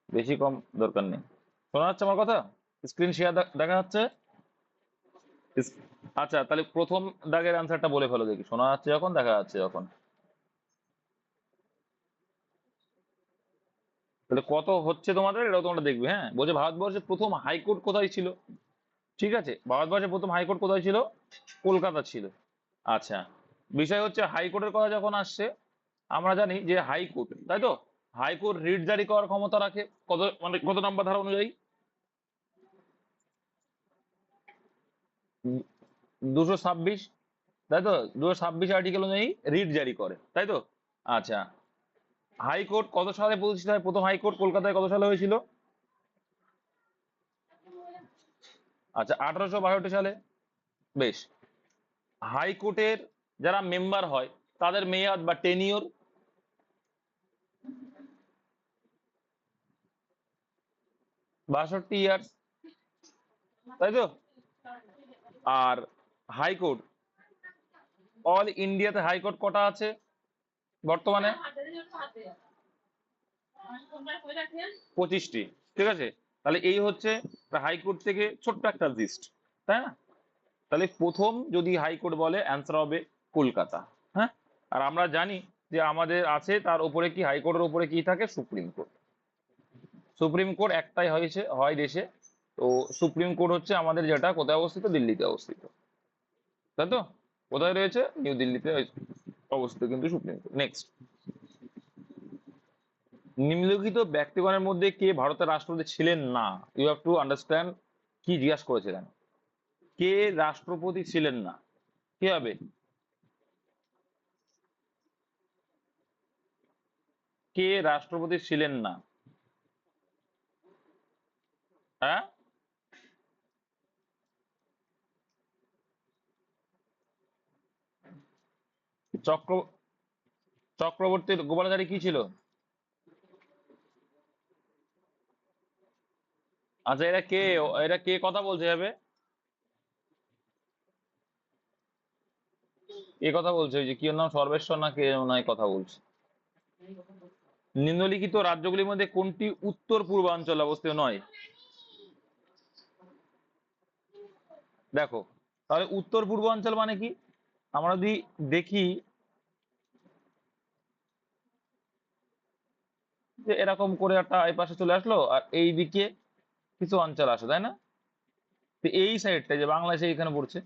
বেশি কম দরকার নেই। শোনা যাচ্ছে আমার কথা? স্ক্রিন শেয়ার দেখা যাচ্ছে? ইস- আচ্ছা, তাহলে প্রথম দাগের অ্যান্সারটা বলে ফেলো দেখি, শোনা যাচ্ছে যখন, দেখা যাচ্ছে যখন। তাহলে কত হচ্ছে তোমাদের, এটাও তোমরা দেখবে। হ্যাঁ, বলছে ভারতবর্ষের প্রথম হাইকোর্ট কোথায় ছিল। ঠিক আছে, ভারতবর্ষের প্রথম হাইকোর্ট কোথায় ছিল? কলকাতা ছিল। আচ্ছা, বিষয় হচ্ছে হাইকোর্টের কথা যখন আসছে, আমরা জানি যে হাইকোর্ট, তাই তো, হাইকোর্ট রিট জারি করার ক্ষমতা রাখে কত, মানে কত নম্বর ধারা অনুযায়ী? 226, তাই তো, 226 আর্টিকেল অনুযায়ী রিট জারি করে, তাই তো। আচ্ছা, হাইকোর্ট কত সালে প্রতিষ্ঠিত হয়? প্রথম হাইকোর্ট কলকাতায় কত সালে হয়েছিল? আচ্ছা, 1862 সালে। বেশ। হাইকোর্টের যারা মেম্বার হয় তাদের মেয়াদ বা টেনিওর 62 ইয়ার্স, তাই তো। আর হাইকোর্ট, অল ইন্ডিয়াতে হাইকোর্ট কটা আছে বর্তমানে? 25টি। ঠিক আছে, তাহলে এই হচ্ছে হাইকোর্ট থেকে ছোট্ট একটা লিস্ট, তাই না? তাহলে প্রথম যদি হাইকোর্ট বলে, অ্যান্সার হবে কলকাতা। হ্যাঁ, আর আমরা জানি যে আমাদের আছে তার উপরে কি, হাইকোর্টের উপরে কি থাকে? Supreme court. সুপ্রিম কোর্ট একটাই হয়েছে হয় দেশে। তো সুপ্রিম কোর্ট হচ্ছে আমাদের যেটা কোথায় অবস্থিত? দিল্লিতে অবস্থিত, তাই তো। কোথায় রয়েছে? নিউ দিল্লিতে অবস্থিত কিন্তু সুপ্রিম কোর্ট। নেক্সট, নিম্নলিখিত ব্যক্তিগণের মধ্যে কে ভারতের রাষ্ট্রপতি ছিলেন না? ইউ হ্যাভ টু আন্ডারস্ট্যান্ড কি জিজ্ঞাসা করেছিলেন। কে রাষ্ট্রপতি ছিলেন না? কি হবে? কে রাষ্ট্রপতি ছিলেন না? হ্যাঁ, চক্র চক্রবর্তী গোপালাচারী কি ছিল? আচ্ছা, এরা কে? এরা কে কথা বলছে যাবে? কে কথা বলছে? ওই যে কি ওর নাম, সর্বেশ্বর না কে নয় কথা বলছে? নিম্নলিখিত রাজ্যগুলির মধ্যে কোনটি উত্তর পূর্বাঞ্চল অবস্থিত নয়? দেখো, তাহলে উত্তর পূর্বাঞ্চল মানে কি? আমরা যদি দেখি যে এরকম করে একটা এই পাশে চলে আসলো আর এই দিকে কিছু অঞ্চল আসে, তাই না? তো এই সাইডটা যে বাংলাদেশে এখানে পড়ছে,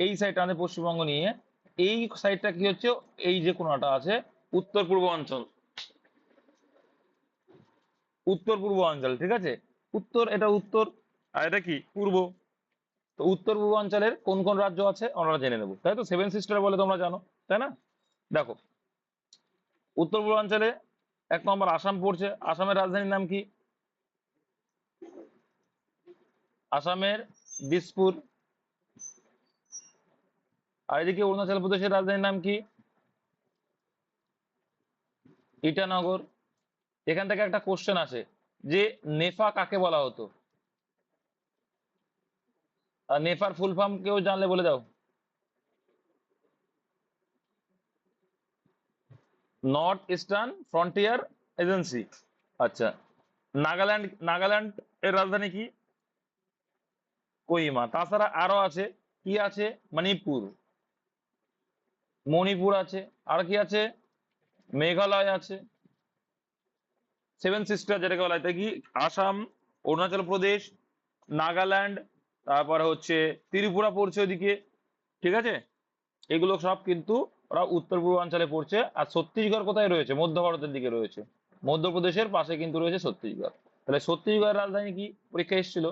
এই সাইডটা আমাদের পশ্চিমবঙ্গ নিয়ে, এই সাইডটা কি হচ্ছে? এই যে কোনটা আছে, উত্তর পূর্ব অঞ্চল। উত্তর পূর্ব অঞ্চল, ঠিক আছে। উত্তর, এটা উত্তর, আর এটা কি পূর্ব। তো উত্তর পূর্ব অঞ্চলের কোন কোন রাজ্য আছে আমরা জেনে নেবো, তাই তো। সেভেন সিস্টার বলে তোমরা জানো, তাই না? দেখো, উত্তর পূর্বাঞ্চলে 1 নম্বর আসাম পড়ছে। আসামের রাজধানীর নাম কি? আসামের দিসপুর। আর এদিকে অরুণাচল প্রদেশের রাজধানীর নাম কি? ইটানগর। এখান থেকে একটা কোশ্চেন আসে যে নেফা কাকে বলা হতো? আর নেফার ফুল ফর্ম কেউ জানলে বলে দাও। North eastern frontier agency. আচ্ছা, নাগাল্যান্ড, নাগাল্যান্ড এর রাজধানী কি? কোহিমা। তাছাড়া আরো আছে, কি আছে? মণিপুর, মণিপুর আছে। আর কি আছে? মেঘালয় আছে। সেভেন সিস্টার যেটাকে বলা হয়, তাই কি আসাম, অরুণাচল প্রদেশ, নাগাল্যান্ড, তারপরে হচ্ছে ত্রিপুরা পড়ছে ওইদিকে, ঠিক আছে। এগুলো সব কিন্তু ওরা উত্তর পূর্বাঞ্চলে পড়ছে। আর ছত্তিশগড় কোথায় রয়েছে? মধ্য ভারতের দিকে রয়েছে। মধ্যপ্রদেশের পাশে কিন্তু রয়েছে ছত্তিশগড়। তাহলে ছত্তিশগড়ের রাজধানী কি? পরীক্ষা এসেছিল।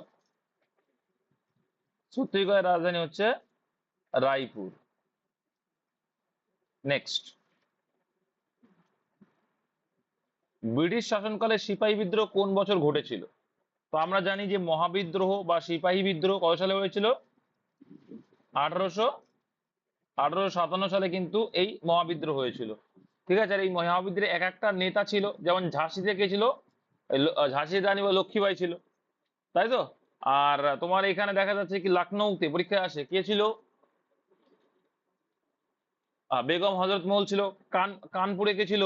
ছত্তিশগড়ের রাজধানী হচ্ছে রায়পুর। নেক্সট, ব্রিটিশ শাসনকালে সিপাহী বিদ্রোহ কোন বছর ঘটেছিল? তো আমরা জানি যে মহাবিদ্রোহ বা সিপাহী বিদ্রোহ কত সালে হয়েছিল? আঠারোশো 1857 সালে কিন্তু এই মহাবিদ্রোহ হয়েছিল। ঠিক আছে, আর এই মহাবিদ্রোহে এক একটা নেতা ছিল, যেমন ঝাঁসিতে কে ছিল? ঝাঁসি রানী বা লক্ষ্মীবাই ছিল, তাই তো। আর তোমার এখানে দেখা যাচ্ছে কি লখনৌতে পরীক্ষায় আসে কে ছিল? বেগম হজরত মহল ছিল। কানপুরে কে ছিল?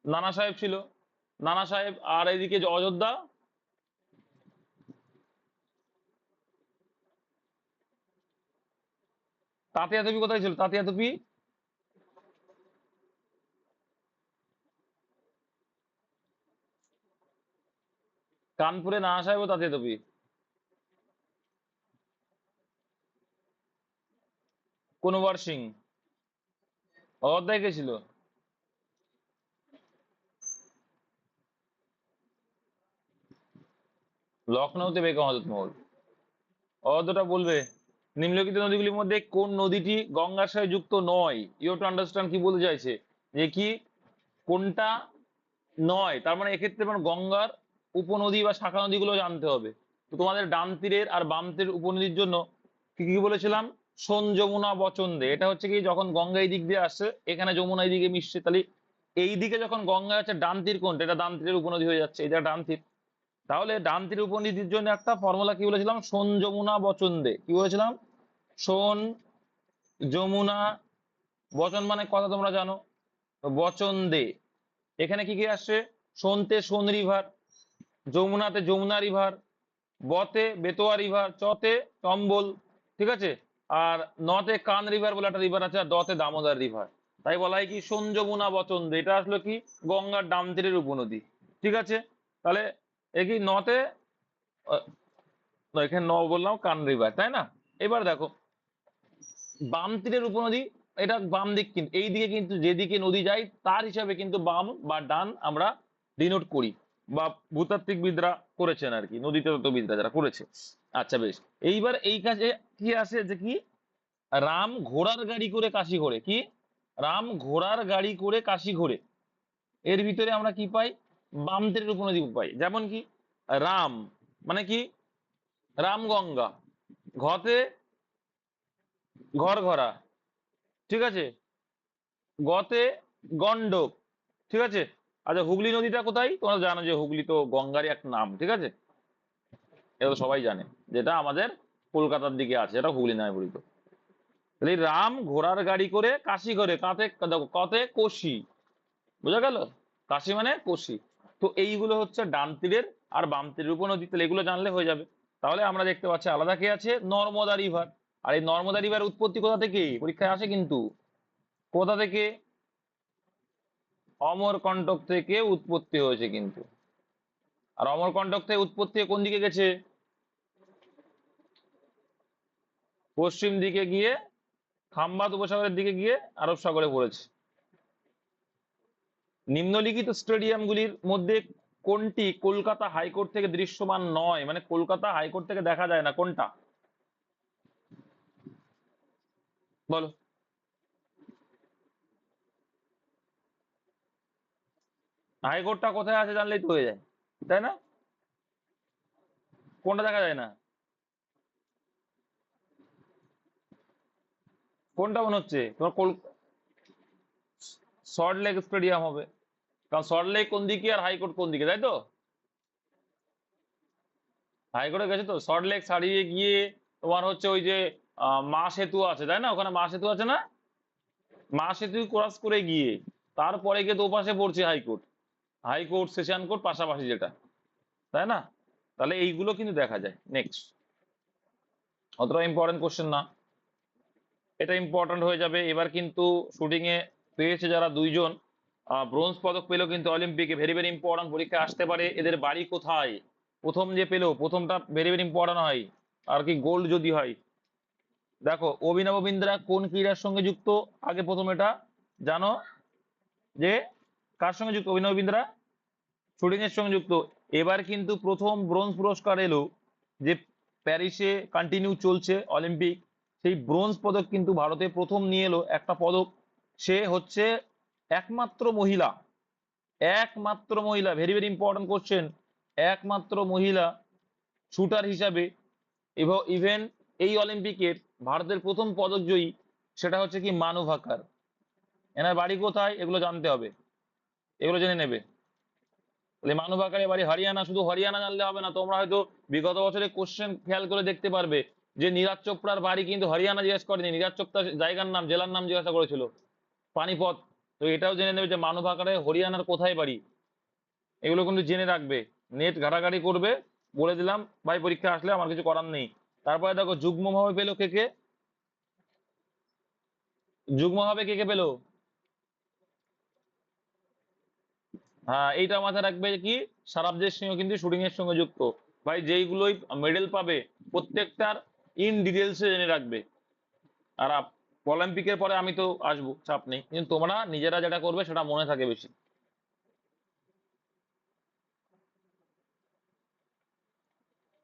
নানা সাহেব ছিল, নানা সাহেব, আর এদিকে যে অযোধ্যা, তাতিয়া তোপি কোথায় ছিল? তাতিয়া তোপি কানপুরে, নানা সাহেব ও তাতিয়া তোপি। কুনওয়ার সিং। অযোধ্যায় কে ছিল? লখনৌতে বেগম হজরত মহল। অযোধ্যাটা বলবে। নিম্নলিখিত নদীগুলির মধ্যে কোন নদীটি গঙ্গার সাথে যুক্ত নয়? ইউ টু আন্ডারস্ট্যান্ড কি বলতে চাইছে, যে কি কোনটা নয়, তার মানে এক্ষেত্রে মানে গঙ্গার উপনদী বা শাখা নদীগুলো জানতে হবে। তো তোমাদের ডান তীরের আর বাম তীরের উপনদীর জন্য কি কি বলেছিলাম? সোন, যমুনা, বচন্দে। এটা হচ্ছে কি যখন গঙ্গা এই দিক দিয়ে আসছে, এখানে যমুনা এই দিকে মিশছে, তাহলে এই দিকে যখন গঙ্গা আছে, ডান তীর কোনটা? এটা ডান তীরের উপনদী হয়ে যাচ্ছে, এটা ডান তীর। তাহলে ডান তীর উপনদীর জন্য একটা ফর্মুলা কি বলেছিলাম? সোন, যমুনা, বচন্দে। কি বলেছিলাম? সোন, যমুনা, বচন মানে কথা তোমরা জানো, তো বচন্দে। এখানে কি কি আসছে? সোনতে সোন রিভার, যমুনাতে যমুনা রিভার, বতে বেতোয়া রিভার, চতে চম্বল, ঠিক আছে, আর নতে কান রিভার বলে একটা রিভার আছে, আর দতে দামোদর রিভার। তাই বলা হয় কি সোন, যমুনা, বচন্দে। এটা আসলো কি গঙ্গার ডান তীরের উপনদী, ঠিক আছে। তাহলে এ কি নতে, আহ, এখানে ন বললাম কান রিভার, তাই না? এবার দেখো বাম তীরের উপনদী, এটা বাম দিক, কিন্তু এই দিকে কিন্তু যেদিকে নদী যায় তার হিসাবে কিন্তু বাম বা ডান আমরা ডিনোট করি, বা ভূতাত্ত্বিকবিদরা করেছেন আর কি, নদী তত্ত্ববিদরা যারা করেছে। আচ্ছা বেশ, এইবার এই কাজে কি আসে, যে কি রাম ঘোড়ার গাড়ি করে কাশি ঘোরে। কি রাম ঘোড়ার গাড়ি করে কাশি ঘোরে, এর ভিতরে আমরা কি পাই? বাম তীরের উপনদী পাই। যেমন কি রাম মানে কি রামগঙ্গা, ঘতে ঘর ঘরা, ঠিক আছে, গতে গন্ডক, ঠিক আছে। আচ্ছা হুগলি নদীটা কোথায়? তোমরা জানো যে হুগলি তো গঙ্গারই এক নাম, ঠিক আছে, এটা তো সবাই জানে, যেটা আমাদের কলকাতার দিকে আছে, এটা হুগলি নামে পরিচিত। তাহলে এই রাম ঘোড়ার গাড়ি করে কাশি করে, কাতে দেখো কতে কোশি, বোঝা গেল? কাশি মানে কোশি। তো এইগুলো হচ্ছে ডান তীরের আর বাম তীরের উপনদী, তাহলে এগুলো জানলে হয়ে যাবে। তাহলে আমরা দেখতে পাচ্ছি আলাদা কে আছে? নর্মদা রিভার। আর এই নর্মদা রিভার উৎপত্তি কোথা থেকে? পরীক্ষায় আসে কিন্তু। কোথা থেকে? অমরকন্টক থেকে উৎপত্তি হয়েছে কিন্তু। আর অমরকন্টক থেকে উৎপত্তি হয়ে কোন দিকে গেছে? পশ্চিম দিকে গিয়ে খাম্বাত উপসাগরের দিকে গিয়ে আরব সাগরে পড়েছে। নিম্নলিখিত স্টেডিয়ামগুলির মধ্যে কোনটি কলকাতা হাইকোর্ট থেকে দৃশ্যমান নয়? মানে কলকাতা হাইকোর্ট থেকে দেখা যায় না, কোনটা বলো? হাইকোর্টটা কোথায় আছে জানলেই তো হয়ে যায়, তাই না? কোনটা দেখা যায় না? কোনটা মনে হচ্ছে তোমার? সল্ট লেক স্টেডিয়াম হবে, কারণ সল্ট লেক কোন দিকে আর হাইকোর্ট কোন দিকে, তাই তো? হাইকোর্টে গেছে তো সল্ট লেক ছাড়িয়ে গিয়ে তোমার হচ্ছে ওই যে মা সেতু আছে, তাই না? ওখানে মা সেতু আছে না? মা সেতু ক্রস করে গিয়ে তারপরে গিয়ে তো ওপাশে পড়ছে হাইকোর্ট, হাইকোর্ট সেশন কোর্ট পাশাপাশি যেটা, তাই না? তাহলে এইগুলো কিন্তু দেখা যায়। নেক্সট, অতটা ইম্পর্টেন্ট কোশ্চেন না, এটা ইম্পর্টেন্ট হয়ে যাবে। এবার কিন্তু শুটিং এ পেয়েছে যারা দুইজন ব্রোঞ্জ পদক পেলো কিন্তু অলিম্পিকে, ভেরি ভেরি ইম্পর্টেন্ট, পরীক্ষায় আসতে পারে। এদের বাড়ি কোথায়? প্রথম যে পেলো, প্রথমটা ভেরি ভেরি ইম্পর্টেন্ট হয়, আর কি গোল্ড যদি হয়। দেখো অভিনব বিন্দ্রা কোন ক্রীড়ার সঙ্গে যুক্ত? আগে প্রথম এটা জানো, যে কার সঙ্গে যুক্ত অভিনব বিন্দ্রা? শুটিং এর সঙ্গে যুক্ত। এবার কিন্তু প্রথম ব্রোঞ্জ পুরস্কার এলো, যে প্যারিসে কন্টিনিউ চলছে অলিম্পিক, সেই ব্রোঞ্জ পদক কিন্তু ভারতে প্রথম নিয়ে এলো একটা পদক। সে হচ্ছে একমাত্র মহিলা, একমাত্র মহিলা, ভেরি ভেরি ইম্পর্টেন্ট কোশ্চেন, একমাত্র মহিলা শুটার হিসাবে ইভেন এই অলিম্পিকের ভারতের প্রথম পদক জয়ী, সেটা হচ্ছে কি মানু ভাকার। এনার বাড়ি কোথায় এগুলো জানতে হবে, এগুলো জেনে নেবে। তাহলে মানু ভাকারের বাড়ি হরিয়ানা। শুধু হরিয়ানা জানলে হবে না, তোমরা হয়তো বিগত বছরের কোশ্চেন খেয়াল করে দেখতে পারবে যে নীরাজ চোপড়ার বাড়ি কিন্তু হরিয়ানা জিজ্ঞেস করেনি, নীরাজ চোপড়ার জায়গার নাম, জেলার নাম জিজ্ঞাসা করেছিল, পানিপথ, তো এটাও জেনে নেবে যে মানু ভাকারে হরিয়ানার কোথায় বাড়ি, এগুলো কিন্তু জেনে রাখবে। নেট ঘাটাঘাটি করবে, বলে দিলাম ভাই পরীক্ষা আসলে, আমার কিছু করার নেই। তারপরে দেখো যুগ্ম ভাবে পেলো কে কে, যুগ্ম ভাবে কে কে পেলো? হ্যাঁ, এইটা মাথায় রাখবে কি সারাবজের সিংহ কিন্তু শুটিং এর সঙ্গে যুক্ত। ভাই যেইগুলোই মেডেল পাবে প্রত্যেকটার ইন ডিটেলসে জেনে রাখবে। আর অলিম্পিকের পরে আমি তো আসবো, চাপ নেই, কিন্তু তোমরা নিজেরা যেটা করবে সেটা মনে থাকে বেশি।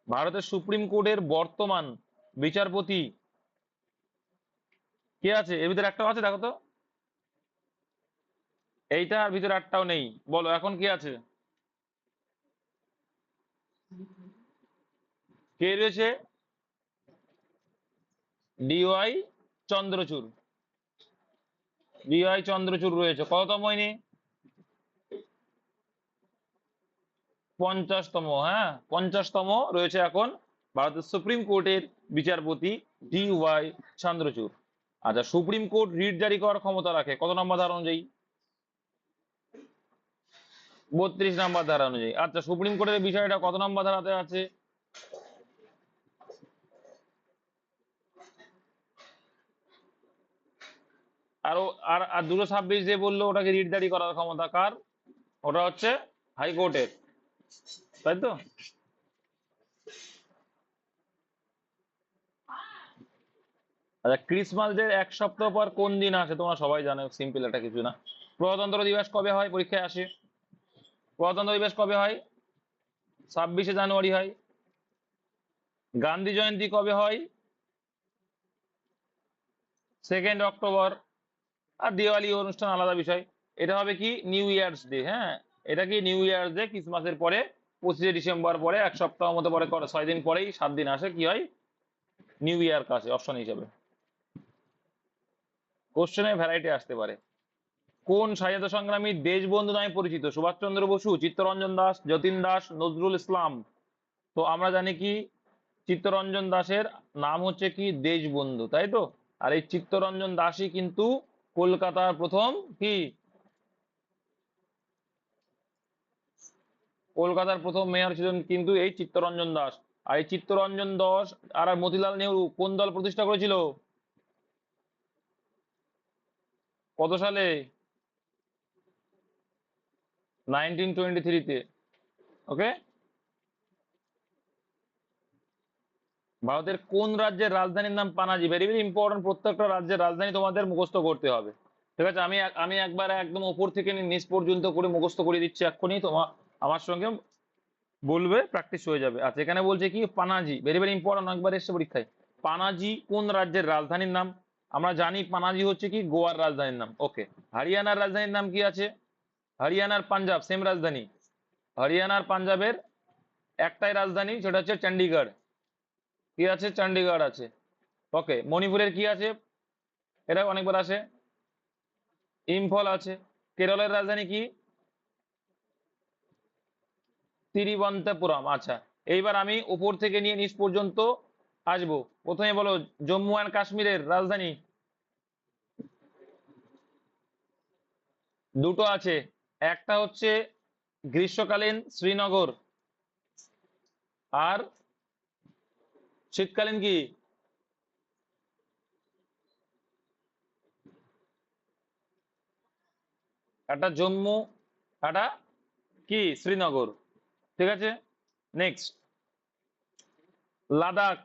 ভারতের সুপ্রিম কোর্টের বর্তমান বিচারপতি কে আছে? এর ভিতরে একটাও আছে দেখো তো, এইটার ভিতরে একটাও নেই। বলো এখন কে আছে? কে রয়েছে? ডিওয়াই চন্দ্রচূড়। ডিওয়াই চন্দ্রচূড় রয়েছে কততম হয়নি? 50তম। হ্যাঁ, 50তম রয়েছে এখন ভারতের সুপ্রিম কোর্টের বিচারপতি ডিওয়াই চন্দ্রচূড়। আচ্ছা, সুপ্রিম কোর্ট রিট জারি করার ক্ষমতা রাখে কত নম্বর ধারা অনুযায়ী? 32 নম্বর ধারা অনুযায়ী। আচ্ছা, সুপ্রিম কোর্টের বিষয়টা কত নম্বর ধারাতে আছে? আরো আর আর 226 যে বললো ওটাকে রিট জারি করার ক্ষমতা কার? ওটা হচ্ছে হাইকোর্টের, তাই তো? আচ্ছা, ক্রিসমাসের 1 সপ্তাহ পর কোন দিন আসে তোমরা সবাই জানো, সিম্পল, এটা কিছু না। প্রজাতন্ত্র দিবস কবে হয়? পরীক্ষায় আসে। প্রজাতন্ত্র দিবস কবে হয়? 26শে জানুয়ারি হয়। গান্ধী জয়ন্তী কবে হয়? 2nd October. আর দিওয়ালি অনুষ্ঠান আলাদা বিষয়। এটা হবে কি নিউ ইয়ার্স ডে। হ্যাঁ, এটা কি নিউ ইয়ার্স ডে, ক্রিসমাসের পরে 25শে ডিসেম্বর পরে 1 সপ্তাহ মতো পরে 6 দিন পরেই 7 দিন আসে কি হয়? নিউ ইয়ার কাছে অপশন হিসাবে। কোশ্চেনের ভ্যারাইটি আসতে পারে। কোন স্বাধীনতা সংগ্রামী দেশবন্ধু নামে পরিচিত? সুভাষচন্দ্র বসু, চিত্তরঞ্জন দাস, যতীন দাস, নজরুল ইসলাম? তো আমরা জানি কি চিত্তরঞ্জন দাসের নাম হচ্ছে কি দেশবন্ধু, তাই তো? আর এই চিত্তরঞ্জন দাসই কিন্তু কলকাতার প্রথম কি, কলকাতার প্রথম মেয়র ছিলেন কিন্তু এই চিত্তরঞ্জন দাস। আর এই চিত্তরঞ্জন দাস আর মতিলাল নেহরু কোন দল প্রতিষ্ঠা করেছিল? কত সালে? 1923-তে। ওকে। ভারতের কোন রাজ্যের রাজধানীর নাম পানাজি? ভেরি ভেরি ইম্পর্টেন্ট, প্রত্যেকটা রাজ্যের রাজধানী তোমাদের মুখস্থ করতে হবে। ঠিক আছে, আমি একবার একদম ওপর থেকে নিচ পর্যন্ত করে মুখস্থ করে দিচ্ছি এক্ষুনি, তোমার আমার সঙ্গে বলবে, প্র্যাকটিস হয়ে যাবে। আচ্ছা, এখানে বলছে কি পানাজি, ভেরি ভেরি ইম্পর্টেন্ট, একবার এসছে পরীক্ষায়। পানাজি কোন রাজ্যের রাজধানীর নাম? আমরা জানি পানাজি হচ্ছে কি গোয়ার রাজধানীর নাম। ওকে। হরিয়ানার রাজধানীর নাম কি আছে? হরিয়ানার পাঞ্জাব সেম রাজধানী। হরিয়ানার পাঞ্জাবের একটাই রাজধানী, সেটা হচ্ছে চণ্ডীগড়। কি আছে? চণ্ডীগড় আছে। ওকে। মণিপুরের কি আছে? এটা অনেকবার আসে, ইম্ফল আছে। কেরলের রাজধানী কি? তিরুবনন্তপুরম। আচ্ছা, এইবার আমি উপর থেকে নিয়ে নিচ পর্যন্ত আসবো। প্রথমে বলো জম্মু অ্যান্ড কাশ্মীরের রাজধানী। দুটো আছে, একটা হচ্ছে গ্রীষ্মকালীন শ্রীনগর, আর শীতকালীন কি? একটা জম্মু, একটা কি শ্রীনগর। ঠিক আছে। নেক্সট লাদাখ।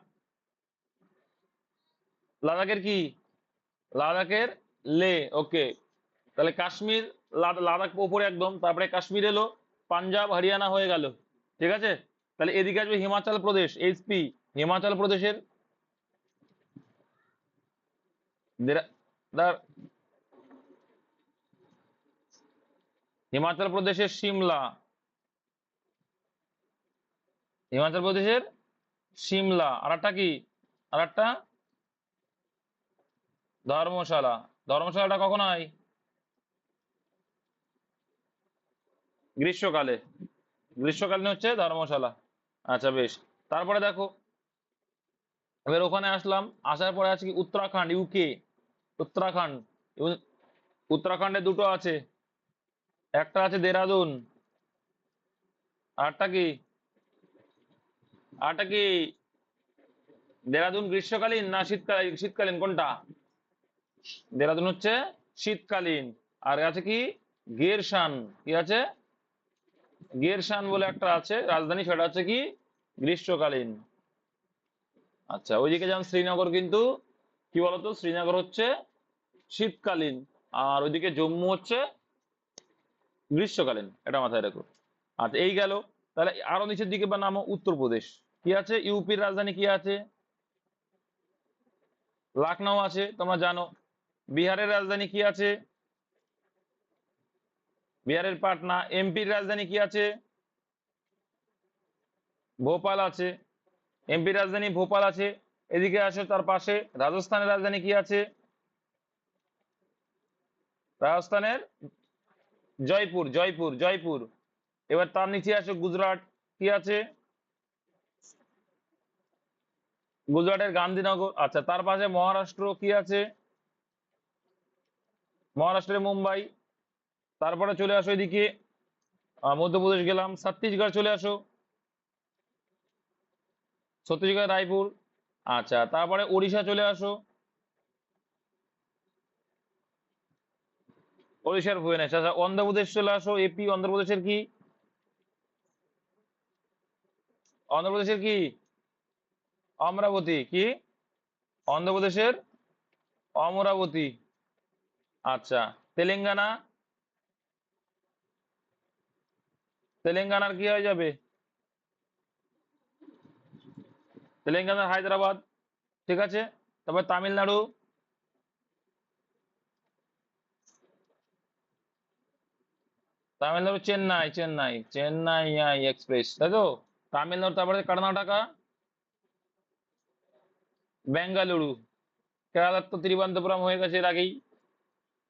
লাদাখের কি? লাদাখের লে। ওকে। তাহলে কাশ্মীর, লাদাখ উপরে একদম, তারপরে কাশ্মীর এলো, পাঞ্জাব হরিয়ানা হয়ে গেল। ঠিক আছে। তাহলে এদিকে আসবে হিমাচল প্রদেশ, এইচপি। হিমাচল প্রদেশের দেরা- দার- হিমাচল প্রদেশের সিমলা। হিমাচল প্রদেশের সিমলা। আর একটা কি? আর একটা ধর্মশালা। ধর্মশালাটা কখন হয়? গ্রীষ্মকালে। গ্রীষ্মকালীন হচ্ছে ধর্মশালা। আচ্ছা, বেশ। তারপরে দেখো, এবার ওখানে আসলাম, আসার পরে আছে কি উত্তরাখণ্ড, ইউকে। উত্তরাখণ্ড। উত্তরাখণ্ডে দুটো আছে, একটা আছে দেরাদুন, আরটা কি, আরটা কি? দেরাদুন গ্রীষ্মকালীন না শীতকালীন? শীতকালীন কোনটা? দেরাদুন হচ্ছে শীতকালীন। আর আছে কি গেরসান, কি আছে? গেরসান বলে একটা আছে রাজধানী, সেটা হচ্ছে কি গ্রীষ্মকালীন। আচ্ছা, ওইদিকে যেমন শ্রীনগর কিন্তু কি বলতো, শ্রীনগর হচ্ছে শীতকালীন, আর ওইদিকে জম্মু হচ্ছে গ্রীষ্মকালীন, এটা মাথায় রাখো। আচ্ছা, এই গেল। তাহলে আরো নিচের দিকে বা নামো, উত্তরপ্রদেশ কি আছে? ইউপির রাজধানী কি আছে? লখনউ আছে, তোমরা জানো। বিহারের রাজধানী কি আছে? বিহারের পাটনা। এমপির রাজধানী কি আছে? ভোপাল আছে, এমপির রাজধানী ভোপাল আছে। এদিকে আসো, তার পাশে রাজস্থানের রাজধানী কি আছে? রাজস্থানের জয়পুর, জয়পুর, জয়পুর। এবার তার নিচে আসো, গুজরাট কি আছে? গুজরাটের গান্ধীনগর। আচ্ছা, তার পাশে মহারাষ্ট্র কি আছে? মহারাষ্ট্রের মুম্বাই। তারপরে চলে আসো এদিকে, মধ্যপ্রদেশ গেলাম, ছত্তিশগড় চলে আসো, ছত্তিশগড় রায়পুর। আচ্ছা, তারপরে ওড়িশা চলে আসো, ওড়িশার ভুবনেশ্বর। আচ্ছা, অন্ধ্রপ্রদেশ চলে আসো, এপি। অন্ধ্রপ্রদেশের কি? অন্ধ্রপ্রদেশের কি? অমরাবতী। কি? অন্ধ্রপ্রদেশের অমরাবতী। আচ্ছা, তেলেঙ্গানা, তেলেঙ্গানার কি হয়ে যাবে? তেলেঙ্গানার হায়দ্রাবাদ। ঠিক আছে। তারপর তামিলনাড়ু, তামিলনাড়ু চেন্নাই, চেন্নাই, চেন্নাই এক্সপ্রেস, তাই তো? তামিলনাড়ু। তারপরে কর্ণাটকা, বেঙ্গালুরু। কেরালার তো তিরুবনন্তপুরম হয়ে গেছে এর আগেই।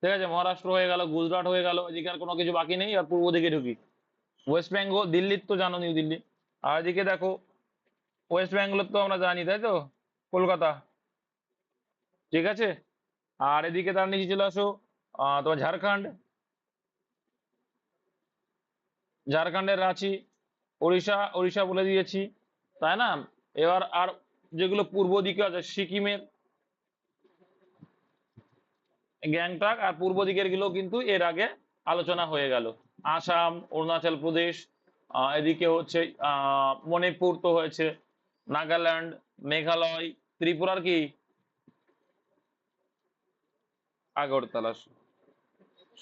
ঠিক আছে, মহারাষ্ট্র হয়ে গেল, গুজরাট হয়ে গেল, এদিকে আর কোনো কিছু বাকি নেই। আর পূর্ব দিকে ঢুকি, ওয়েস্ট বেঙ্গল, দিল্লির তো জানো, নিউ দিল্লি। আর এদিকে দেখো, ওয়েস্ট বেঙ্গলের তো আমরা জানি, তাই তো, কলকাতা। ঠিক আছে। আর এদিকে তার নিচে চলে আসো, তোমার ঝাড়খণ্ড, ঝাড়খণ্ডের রাঁচি। ওড়িশা, ওড়িশা বলে দিয়েছি, তাই না? এবার আর যেগুলো পূর্ব দিকে আছে, সিকিমের গ্যাংটক, আর পূর্ব দিকের গুলো কিন্তু এর আগে আলোচনা হয়ে গেল। আসাম, অরুণাচল প্রদেশ, এদিকে হচ্ছে মণিপুর তো হয়েছে, নাগাল্যান্ড, মেঘালয়, ত্রিপুরার কি আগরতলা,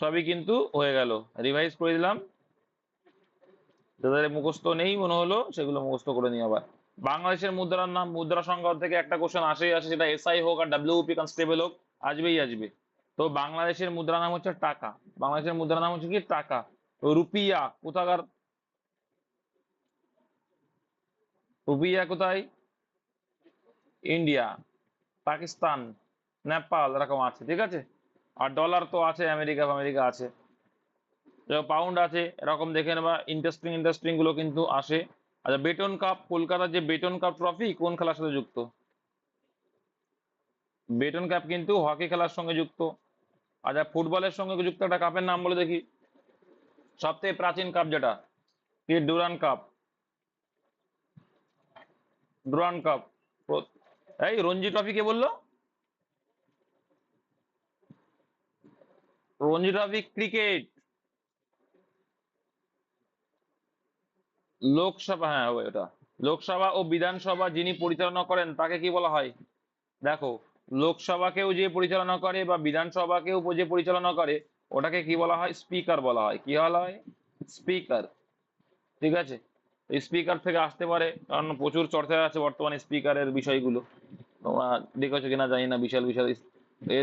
সবই কিন্তু হয়ে গেল। রিভাইজ করে দিলাম, যাদের মুখস্থ নেই মনে হলো সেগুলো মুখস্থ করে নিই আবার। বাংলাদেশের মুদ্রার নাম, মুদ্রা সংগ্রহ থেকে একটা কোশ্চেন আসেই আসে, সেটা এসআই হোক আর ডাব্লিউপি কনস্টেবল হোক, আসবেই আসবে। তো বাংলাদেশের মুদ্রা নাম হচ্ছে টাকা। বাংলাদেশের মুদ্রা নাম হচ্ছে কি টাকা। তো রুপিয়া কোথাকার? রুপিয়া কোথায়? ইন্ডিয়া, পাকিস্তান, নেপাল, এরকম আছে। ঠিক আছে। আর ডলার তো আছে, আমেরিকা আমেরিকা আছে, পাউন্ড আছে, এরকম দেখে নেবা। ইন্টারেস্টিং ইন্টারেস্টিং গুলো কিন্তু আসে। আচ্ছা, বেটন কাপ, কলকাতার যে বেটন কাপ ট্রফি কোন খেলার সাথে যুক্ত? বেটন কাপ কিন্তু হকি খেলার সঙ্গে যুক্ত। আচ্ছা, ফুটবলের সঙ্গে যুক্ত একটা কাপের নাম বলে দেখি, সবথেকে প্রাচীন কাপ যেটা, কি? Durand cup. Durand cup. এই রঞ্জি ট্রফি কে বললো? Ranji trophy cricket. লোকসভা, হ্যাঁ ওটা। লোকসভা ও বিধানসভা যিনি পরিচালনা করেন তাকে কি বলা হয়? দেখো, লোকসভাকেও যে পরিচালনা করে বা বিধানসভাকেও যে পরিচালনা করে, ওটাকে কি বলা হয়? স্পিকার বলা হয়। কি বলা হয়? স্পিকার। ঠিক আছে। স্পিকার থেকে আসতে পারে, কারণ প্রচুর চর্চায় আছে বর্তমানে স্পিকারের বিষয়গুলো। তোমরা দেখেছো কিনা জানি না, বিশাল বিশাল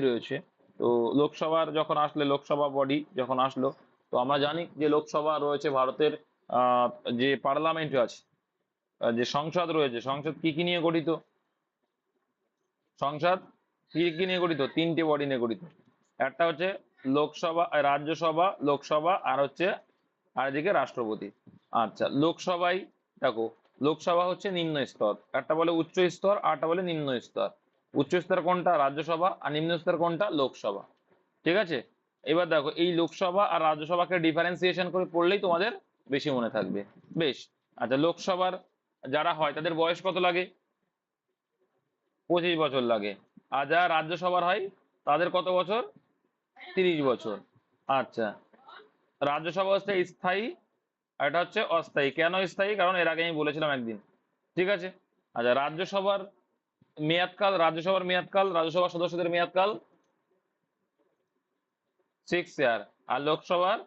রয়েছে। তো লোকসভার যখন আসলে, লোকসভা বডি যখন আসলো, তো আমরা জানি যে লোকসভা রয়েছে ভারতের, আহ যে পার্লামেন্ট আছে, যে সংসদ রয়েছে, সংসদ কি কি নিয়ে গঠিত? সংসদ কি কি নিয়ে গঠিত? তিনটে বডি নিয়ে গঠিত। একটা হচ্ছে লোকসভা, রাজ্যসভা, লোকসভা, আর হচ্ছে আর এদিকে রাষ্ট্রপতি। আচ্ছা, লোকসভায় দেখো, লোকসভা হচ্ছে নিম্ন স্তর, একটা বলে উচ্চ স্তর, আরটা বলে নিম্ন স্তর। উচ্চ স্তর কোনটা? রাজ্যসভা। আর নিম্ন স্তর কোনটা? লোকসভা। ঠিক আছে। এবার দেখো এই লোকসভা আর রাজ্যসভাকে ডিফারেন্সিয়েশন করে পড়লেই তোমাদের বেশি মনে থাকবে। বেশ, আচ্ছা লোকসভার যারা হয় তাদের বয়স কত লাগে? 25 বছর লাগে। আর যারা রাজ্যসভার হয় তাদের কত বছর? 30 বছর। আচ্ছা, রাজ্যসভা হচ্ছে স্থায়ী আর এটা হচ্ছে অস্থায়ী। কেন স্থায়ী? কারণ এর আগে আমি বলেছিলাম একদিন। ঠিক আছে। আচ্ছা, রাজ্যসভার মেয়াদকাল, রাজ্যসভার সদস্যদের মেয়াদকাল 6 ইয়ার। আর লোকসভার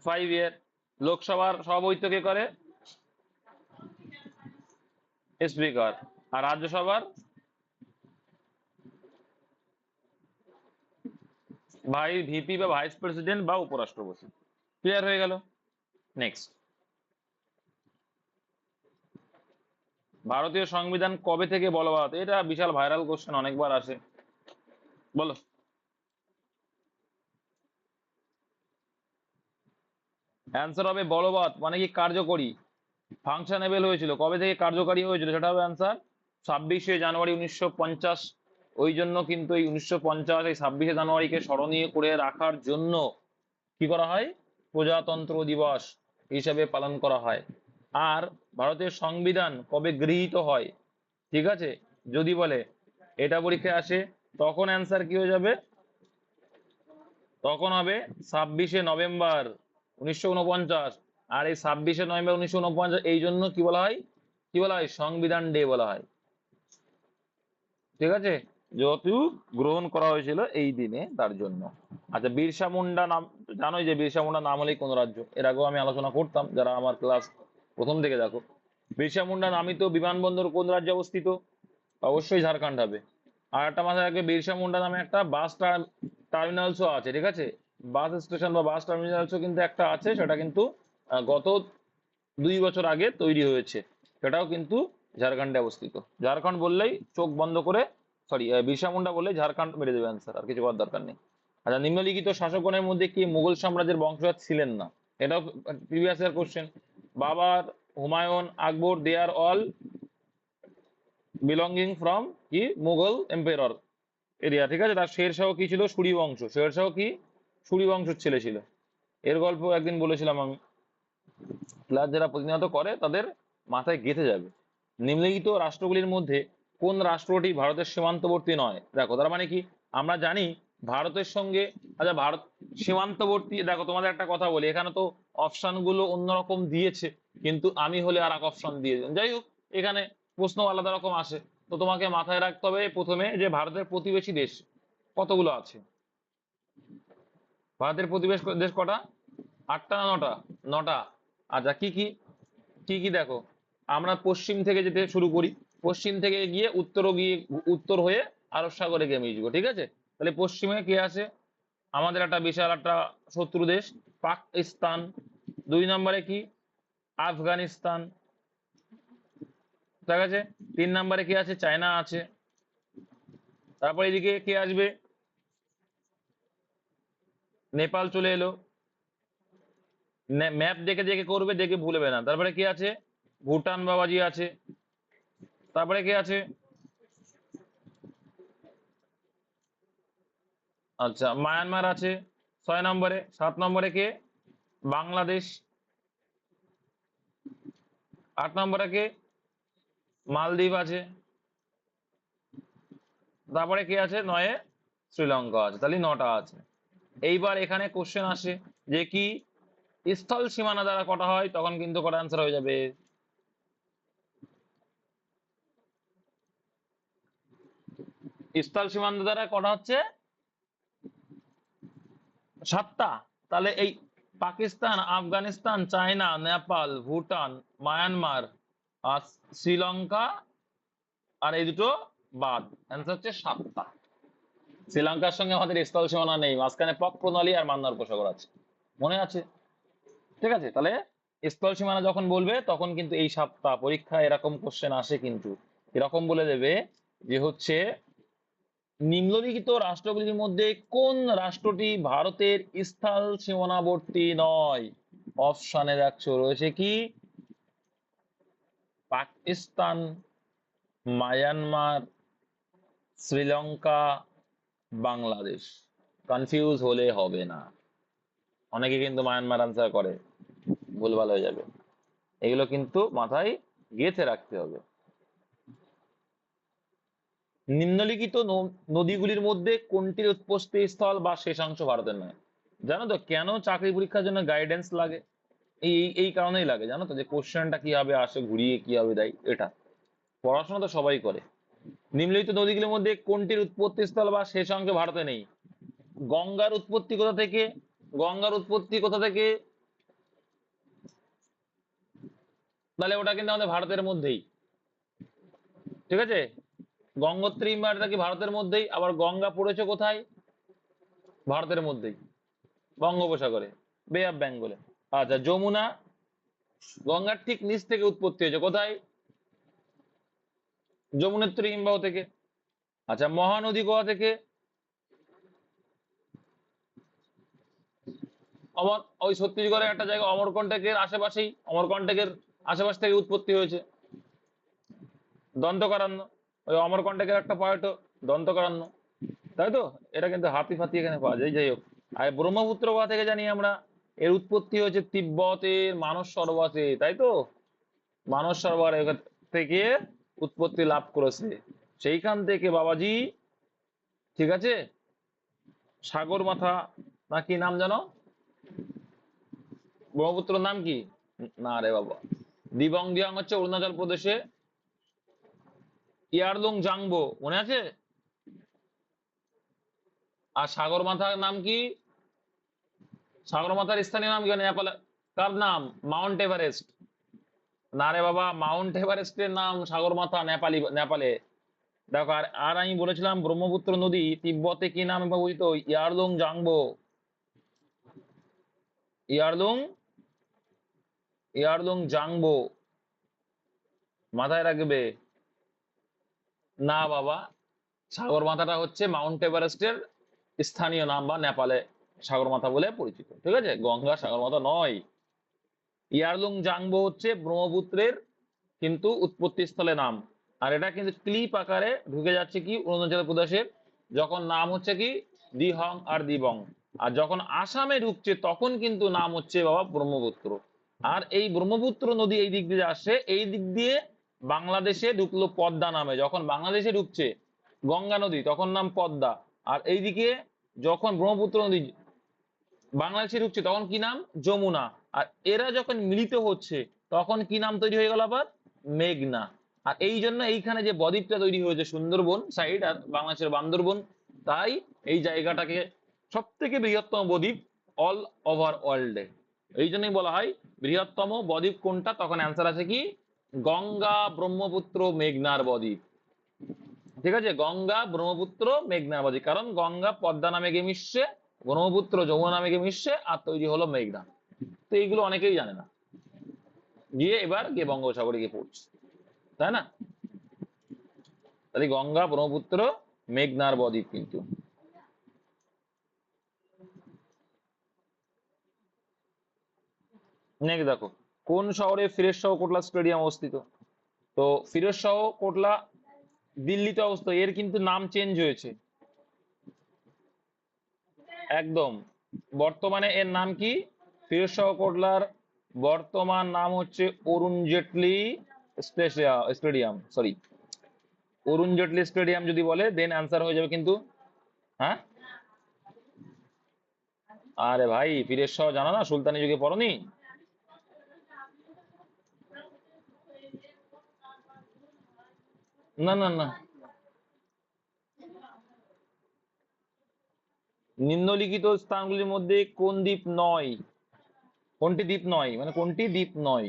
5 ইয়ার। লোকসভার সভাপতিত্ব কে করে? স্পিকার। আর রাজ্যসভার ভিপি বা ভাইস প্রেসিডেন্ট বা উপরাষ্ট্রপতি। ক্লিয়ার হয়ে গেল? নেক্সট, ভারতীয় সংবিধান কবে থেকে বলবৎ? এটা বিশাল ভাইরাল কোশ্চেন, অনেকবার আসে। বলো। অ্যান্সার হবে বলবৎ মানে কি কার্যকরী, ফাংশনেবল হয়েছিল। কবে থেকে কার্যকারী হয়েছিল সেটা হবে অ্যান্সার 26শে জানুয়ারি 1950। ওই জন্য কিন্তু এই 1950 এই 26শে জানুয়ারিকে স্মরণীয় করে রাখার জন্য কি করা হয়? প্রজাতন্ত্র দিবস হিসেবে পালন করা হয়। আর ভারতের সংবিধান কবে গৃহীত হয়? ঠিক আছে, যদি বলে এটা পরীক্ষায় আসে তখন অ্যান্সার কি হয়ে যাবে? তখন হবে 26শে নভেম্বর 1949। আর এই 26শে নভেম্বর 1949 এই জন্য কি বলা হয়? কি বলা হয়? সংবিধান ডে বলা হয়। ঠিক আছে, যেহেতু গ্রহণ করা হয়েছিল এই দিনে তার জন্য। আচ্ছা, বিরসা মুন্ডা নাম জানোই যে বিরসা মুন্ডা নাম হলেই কোন রাজ্য? এর আগেও আমি আলোচনা করতাম, যারা আমার ক্লাস প্রথম থেকে দেখো। বিরসা মুন্ডা নামিত বিমানবন্দর কোন রাজ্যে অবস্থিত? অবশ্যই ঝাড়খণ্ড হবে। আর একটা মাথায় রাখবে, বিরসা মুন্ডা নামে একটা বাস টার্মিনালসও আছে। ঠিক আছে, বাস স্টেশন বা বাস টার্মিনালসও কিন্তু একটা আছে, সেটা কিন্তু গত 2 বছর আগে তৈরি হয়েছে। সেটাও কিন্তু ঝাড়খণ্ডে অবস্থিত। ঝাড়খণ্ড বললেই চোখ বন্ধ করে, সরি বিরসা মুন্ডা বললেই ঝাড়খণ্ড মেরে দেবে অ্যান্সার, আর কিছু করার দরকার নেই। আচ্ছা, নিম্নলিখিত শাসকগণের মধ্যে কি মুঘল সাম্রাজ্যের বংশজাত ছিলেন না? এটাও previous year question. Babur, Humayun, Akbar, they are all belonging from কি মুঘল এম্পায়ার এরিয়া। ঠিক আছে, তার শেরশাহ কি ছিল? সুরি বংশ। শেরশাহ কি সুরি বংশের ছেলে ছিল। এর গল্প একদিন বলেছিলাম আমি। ক্লাস যারা প্রতিনিয়ত করে তাদের মাথায় গেঁথে যাবে। নিম্নলিখিত রাষ্ট্রগুলির মধ্যে কোন রাষ্ট্রটি ভারতের সীমান্তবর্তী নয়? দেখো তার মানে কি, আমরা জানি ভারতের সঙ্গে, আচ্ছা ভারত সীমান্তবর্তী, দেখো তোমাদের একটা কথা বলি, এখানে তো অপশন গুলো অন্যরকম দিয়েছে, কিন্তু আমি হলে আর এক অপশন দিয়ে দিলাম। যাই হোক, এখানে প্রশ্ন আলাদা রকম আসে। তো তোমাকে মাথায় রাখতে হবে প্রথমে যে ভারতের প্রতিবেশী দেশ কতগুলো আছে। ভারতের প্রতিবেশী দেশ কটা? 8টা না 9টা? 9টা। আচ্ছা, কি কি? কি কি দেখো, আমরা পশ্চিম থেকে যেতে শুরু করি, পশ্চিম থেকে গিয়ে উত্তর হয়ে আরব সাগরে গিয়ে মিশবো। ঠিক আছে, তাহলে পশ্চিমে কে আছে? আমাদের একটা বিশাল একটা শত্রু দেশ পাকিস্তান। 2 নম্বরে কি? আফগানিস্তান। ঠিক আছে, 3 নম্বরে কি আছে? চায়না আছে। তারপর এদিকে কে আসবে? নেপাল চলে এলো। ম্যাপ দেখে দেখে করবে, দেখে ভুলবে না। তারপরে কি আছে? ভুটান বাবাজি আছে। তারপরে কে আছে? আচ্ছা, মায়ানমার আছে 6 নম্বরে। 7 নম্বরে কে? বাংলাদেশ। 8 নম্বরে কে? মালদ্বীপ আছে। তারপরে কে আছে 9-এ? শ্রীলঙ্কা আছে। তাহলে 9টা আছে। এইবার এখানে কোশ্চেন আসে যে কি স্থল সীমানা দ্বারা কটা হয়, তখন কিন্তু কটা অ্যান্সার হয়ে যাবে। স্থল সীমানা দ্বারা কটা হচ্ছে? 7টা। তাহলে এই পাকিস্তান, আফগানিস্তান, চায়না, নেপাল, ভুটান, মায়ানমার আর শ্রীলঙ্কা, আর এই দুটো বাদ, অ্যান্সার হচ্ছে 7টা। শ্রীলঙ্কার সঙ্গে আমাদের স্থল সীমানা নেই, মাঝখানে পক প্রণালী আর মান্নার উপসাগর আছে, মনে আছে? ঠিক আছে, তাহলে স্থল সীমানা যখন বলবে তখন কিন্তু এই 7টা। পরীক্ষা এরকম কোশ্চেন আসে, কিন্তু এরকম বলে দেবে যে হচ্ছে নিম্নলিখিত রাষ্ট্রগুলির মধ্যে কোন রাষ্ট্রটি ভারতের স্থল সীমানাবর্তী নয়? অপশনে দেখছো রয়েছে কি? পাকিস্তান, মায়ানমার, শ্রীলঙ্কা, বাংলাদেশ। কনফিউজ হলে হবে না, অনেকে কিন্তু মায়ানমার আনসার করে, ভুলভাল হয়ে যাবে। এগুলো কিন্তু মাথায় গেঁথে রাখতে হবে। নিম্নলিখিত নদীগুলির মধ্যে কোনটির উৎপত্তি স্থল বা শেষাংশ ভারতের নয়? জানো তো কেন চাকরি পরীক্ষার জন্য গাইডেন্স লাগে? এই এই কারণেই লাগে, জানো তো, যে কোশ্চেনটা কিভাবে আসে, ঘুরিয়ে কিভাবে দেয়। এটা পড়াশোনা তো সবাই করে। নিম্নলিখিত নদীগুলির মধ্যে কোনটির উৎপত্তি স্থল বা শেষাংশ ভারতে নেই? গঙ্গার উৎপত্তি কোথা থেকে? গঙ্গার উৎপত্তি কোথা থেকে? তাহলে ওটা কিন্তু আমাদের ভারতের মধ্যেই, ঠিক আছে। গঙ্গোত্রী হিমালয়টা কি ভারতের মধ্যেই, আবার গঙ্গা পড়েছে কোথায়? ভারতের মধ্যেই, বঙ্গোপসাগরে, বে অফ বেঙ্গলে। আচ্ছা, যমুনা গঙ্গার ঠিক নিচ থেকে উৎপত্তি হয়েছে, কোথায়? যমুনেত্রী হিমবাহ থেকে। আচ্ছা, মহানদী কোথা থেকে? অমর, ওই ছত্তিশগড়ের একটা জায়গা অমরকন্টকের আশেপাশেই, অমরকন্টকের আশেপাশ থেকে উৎপত্তি হয়েছে, দন্তকারণ্য। ওই অমরকন্টকের একটা পয়েন্ট দন্তকারণ্য, তাই তো। এটা কিন্তু হাতি ফাতি এখানে পাওয়া যায়, যাই হোক। আর ব্রহ্মপুত্র কোথা থেকে জানি আমরা? এর উৎপত্তি হয়েছে তিব্বতের মানস সরোবরে, তাই তো। মানস সরোবর থেকে উৎপত্তি লাভ করেছে, সেইখান থেকে বাবাজি, ঠিক আছে। সাগর মাথা না কি নাম জানো? ব্রহ্মপুত্রের নাম কি? না রে বাবা, দিবং দিয়াং হচ্ছে অরুণাচল প্রদেশে, ইয়ারলুং জাংবো মনে আছে? আর সাগর মাথার নাম কি? সাগর মাথার স্থানীয় নাম কি নেপাল? কার নাম? Mount Everest. না রে বাবা, মাউন্ট এভারেস্টের নাম সাগর মাথা নেপালি, নেপালে। দেখো, আর আর আমি বলেছিলাম ব্রহ্মপুত্র নদী তিব্বতে কি নামে পরিচিত? ইয়ারলুং জাংবো। ইয়ারলুং, ইয়ারলুং জাংবো, মাথায় রাখবে। না বাবা, সাগর মাথাটা হচ্ছে মাউন্ট এভারেস্টের স্থানীয় নাম, বা নেপালে সাগর মাথা বলে পরিচিত, ঠিক আছে, গঙ্গা সাগর মাথা নয়। ইয়ারলুং জাংবো হচ্ছে ব্রহ্মপুত্রের কিন্তু উৎপত্তি স্থলে নাম। আর এটা কিন্তু ক্লিপ আকারে ঢুকে যাচ্ছে কি অরুণাচল প্রদেশের, যখন নাম হচ্ছে কি দিহং আর দিবং। আর যখন আসামে ঢুকছে তখন কিন্তু নাম হচ্ছে বাবা ব্রহ্মপুত্র। আর এই ব্রহ্মপুত্র নদী এই দিক দিয়ে আসছে, এই দিক দিয়ে বাংলাদেশে ঢুকলো পদ্মা নামে। যখন বাংলাদেশে ঢুকছে গঙ্গা নদী তখন নাম পদ্মা। আর এইদিকে যখন ব্রহ্মপুত্র নদী বাংলাদেশে ঢুকছে তখন কি নাম? যমুনা। আর এরা যখন মিলিত হচ্ছে তখন কি নাম তৈরি হয়ে গেল আবার? মেঘনা। আর এই জন্য এইখানে যে বদ্বীপটা তৈরি হয়েছে সুন্দরবন সাইড আর বাংলাদেশের বান্দরবন, তাই এই জায়গাটাকে সব থেকে বৃহত্তম বদ্বীপ অল ওভার ওয়ার্ল্ডে। এই জন্যই বলা হয় বৃহত্তম বদ্বীপ কোনটা, তখন অ্যান্সার আছে কি গঙ্গা ব্রহ্মপুত্র মেঘনার বদ্বীপ, ঠিক আছে। গঙ্গা ব্রহ্মপুত্র মেঘনা বদ্বীপ, কারণ গঙ্গা পদ্মা নামে গিয়ে মিশছে, ব্রহ্মপুত্র যমুনা নামে গিয়ে মিশছে, আর তৈরি হলো মেঘনা। তো এইগুলো অনেকেই জানে না, গিয়ে এবার গিয়ে বঙ্গোপসাগরে গিয়ে পড়ছে, তাই না। তাহলে গঙ্গা ব্রহ্মপুত্র মেঘনার বদ্বীপ কিন্তু। নেক্সট দেখো, কোন শহরে ফিরোজ শাহ কোটলা স্টেডিয়াম অবস্থিত? তো ফিরোজ শাহ কোটলা দিল্লিতে অবস্থিত, এর কিন্তু নাম চেঞ্জ হয়েছে একদম। বর্তমানে এর নাম কি? ফিরোজ শাহ কোটলার বর্তমান নাম হচ্ছে Arun Jaitley stadium, sorry, Arun Jaitley stadium যদি বলে দেন অ্যান্সার হয়ে যাবে কিন্তু। হ্যাঁ, আরে ভাই, ফিরোজ শাহ জানো না? সুলতানি যুগে পড়নি? না না না, নিম্নলিখিত স্থানগুলির মধ্যে কোন দ্বীপ নয়? কোনটি দ্বীপ নয়, মানে কোনটি দ্বীপ নয়?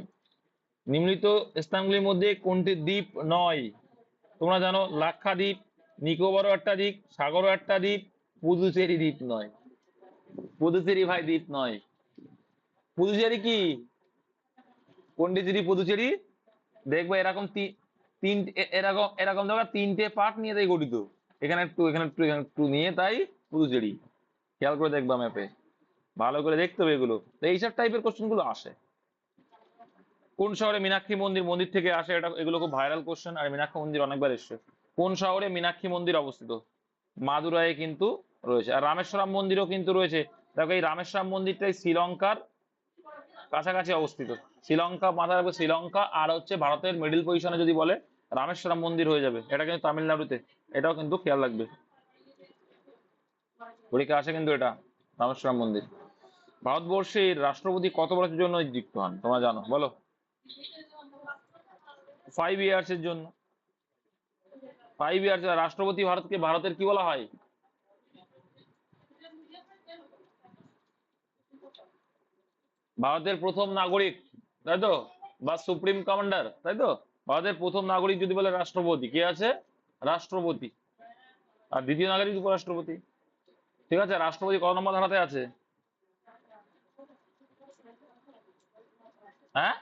নিম্নলিখিত স্থানগুলির মধ্যে কোনটি দ্বীপ নয়? তোমরা জানো লাক্ষাদ্বীপ, নিকোবরও একটা দ্বীপ, সাগরও একটা দ্বীপ, পুদুচেরি দ্বীপ নয়। পুদুচেরি ভাই দ্বীপ নয়। পুদুচেরি কি? পন্ডিচেরি পুদুচেরি, দেখবে এরকম তিন, এরকম এরকম দেখো তিনটে পার্ট নিয়ে তাই গঠিত, এখানে একটু এখানে একটু এখানে একটু নিয়ে তাই পুদুচেরি। খেয়াল করে দেখবা ম্যাপে, ভালো করে দেখতে হবে এগুলো, তো এইসব টাইপের কোশ্চেন গুলো আসে। কোন শহরে মীনাক্ষী মন্দির, মন্দির থেকে আসে, এটা এগুলো খুব ভাইরাল কোশ্চেন, আর মীনাক্ষী মন্দির অনেকবার এসছে। কোন শহরে মীনাক্ষী মন্দির অবস্থিত? মাদুরাইয়ে কিন্তু রয়েছে। আর রামেশ্বরম মন্দিরও কিন্তু রয়েছে। দেখো এই রামেশ্বরম মন্দিরটাই শ্রীলঙ্কার কাছাকাছি অবস্থিত। শ্রীলঙ্কা মাথায় রাখবে, শ্রীলঙ্কা আর হচ্ছে ভারতের মিডিল পজিশনে যদি বলে রামেশ্বরম মন্দির হয়ে যাবে। এটা কিন্তু তামিলনাড়ুতে, এটাও কিন্তু খেয়াল রাখবে, পরীক্ষা আসে কিন্তু এটা, রামেশ্বরম মন্দির। ভারতবর্ষের রাষ্ট্রপতি কত বছরের জন্য নিযুক্ত হন তোমরা জানো, বলো? 5 ইয়ার্স এর জন্য। 5 ইয়ার্স। রাষ্ট্রপতি ভারতের কি বলা হয়? ভারতের প্রথম নাগরিক, তাই তো, বা সুপ্রিম কমান্ডার, তাই তো। ভারতের প্রথম নাগরিক যদি বলে রাষ্ট্রপতি, কে আছে? রাষ্ট্রপতি। আর দ্বিতীয় নাগরিক উপরাষ্ট্রপতি। ঠিক আছে, রাষ্ট্রপতি কত নম্বর ধারাতে আছে? হ্যাঁ,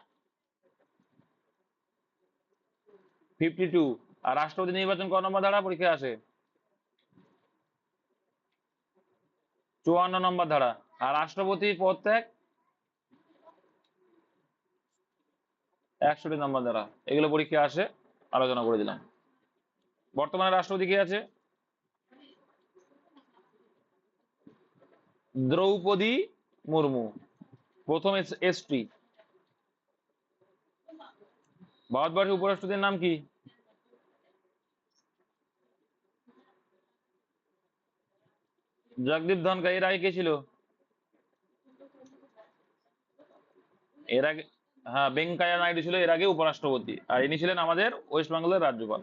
52। আর রাষ্ট্রপতি নির্বাচন কত নম্বর ধারা পরীক্ষা আসে? 54 নম্বর ধারা। আর রাষ্ট্রপতি পদত্যাগ 61 নম্বর ধারা। এগুলো পরীক্ষা আসে, আলোচনা করে দিলাম। বর্তমানে রাষ্ট্রপতি কে আছে? দ্রৌপদী মুর্মু, প্রথম এসটি। ভারতবর্ষের উপরাষ্ট্রপতির নাম কি? জগদীপ ধনখড়। এর আগে কে ছিল? এর আগে, হ্যাঁ, ভেঙ্কাইয়া নাইডু ছিল এর আগে উপরাষ্ট্রপতি, আর ইনি ছিলেন আমাদের ওয়েস্ট বেঙ্গলের রাজ্যপাল।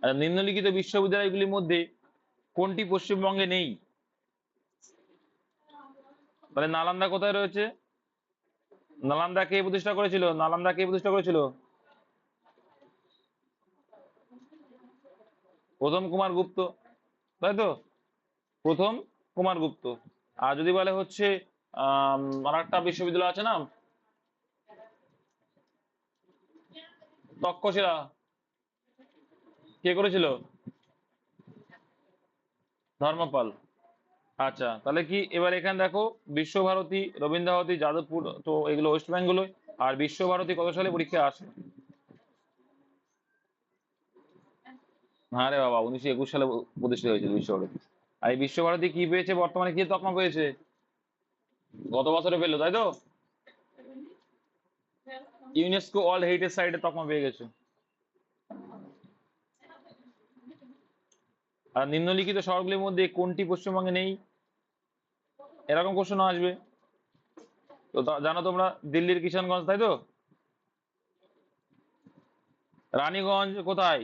আর নিম্নলিখিত বিশ্ববিদ্যালয়গুলির মধ্যে কোনটি পশ্চিমবঙ্গে নেই? তাহলে নালন্দা কোথায় রয়েছে? নালন্দা কে প্রতিষ্ঠা করেছিল? নালন্দা কে প্রতিষ্ঠা করেছিল? প্রথম কুমার গুপ্ত, তাই তো, প্রথম কুমার গুপ্ত। আর যদি বলে হচ্ছে আর একটা বিশ্ববিদ্যালয় আছে না, তক্ষশিলা, কে করেছিল? ধর্মপাল। আচ্ছা, তাহলে কি এবার এখানে দেখো, বিশ্বভারতী, রবীন্দ্রভারতী, যাদবপুর, তো এগুলো ওয়েস্ট বেঙ্গলে। আর বিশ্বভারতী কত সালে পরীক্ষা আসে? হ্যাঁ রে বাবা, 1921 সালে প্রতিষ্ঠিত হয়েছিল বিশ্বভারতী। আর এই বিশ্বভারতী কি পেয়েছে, বর্তমানে কি তকমা পেয়েছে? গত বছরে পেলো, তাই তো, ইউনেস্কো ওয়ার্ল্ড হেরিটেজ সাইটে তকমা পেয়ে গেছে। আর নিম্নলিখিত শহরগুলির মধ্যে কোনটি পশ্চিমবঙ্গে নেই? এরকম কোশ্চেন আসবে। তো জানো তোমরা দিল্লির কিষানগঞ্জ, তাই তো। রানীগঞ্জ কোথায়?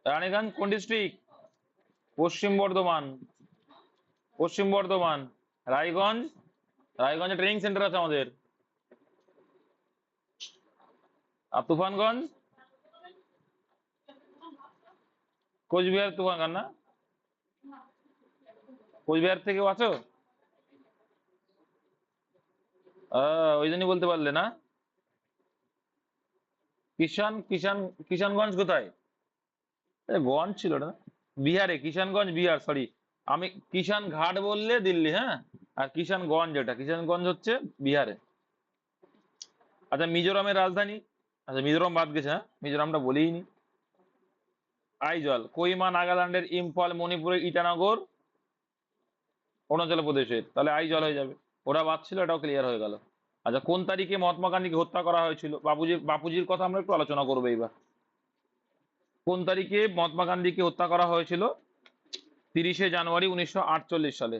রানীগঞ্জ কোন ডিস্ট্রিক্ট? পশ্চিম বর্ধমান, পশ্চিম বর্ধমান। রায়গঞ্জ, রায়গঞ্জে ট্রেনিং সেন্টার আছে আমাদের। আর তুফানগঞ্জ, কোচবিহার, তুফানগঞ্জ না, কোচবিহার থেকেও আছো? ওই জন্যই বলতে পারলে না। কিষান কিষান কিষানগঞ্জ কোথায়? গঞ্জ ছিল ওটা না? বিহারে, কিষানগঞ্জ বিহার, সরি। আমি কিষান ঘাট বললে দিল্লি, হ্যাঁ। আর কিষানগঞ্জ, যেটা কিষানগঞ্জ হচ্ছে বিহারে। আচ্ছা, মিজোরামের রাজধানী? আচ্ছা, মিজোরাম বাদ গেছে, হ্যাঁ, মিজোরামটা বলেই নি। আইজল। কোহিমা নাগাল্যান্ডের ইম্ফল, মণিপুরের ইটানগর, অরুণাচল প্রদেশের, তাহলে আইজল হয়ে যাবে। ওরা বাদ ছিল, এটাও ক্লিয়ার হয়ে গেল। আচ্ছা, কোন তারিখে মহাত্মা গান্ধীকে হত্যা করা হয়েছিল? বাপুজির কথা আমরা একটু আলোচনা করবো এইবার। কোন তারিখে মহাত্মা গান্ধীকে হত্যা করা হয়েছিল? 30শে জানুয়ারি 1948 সালে।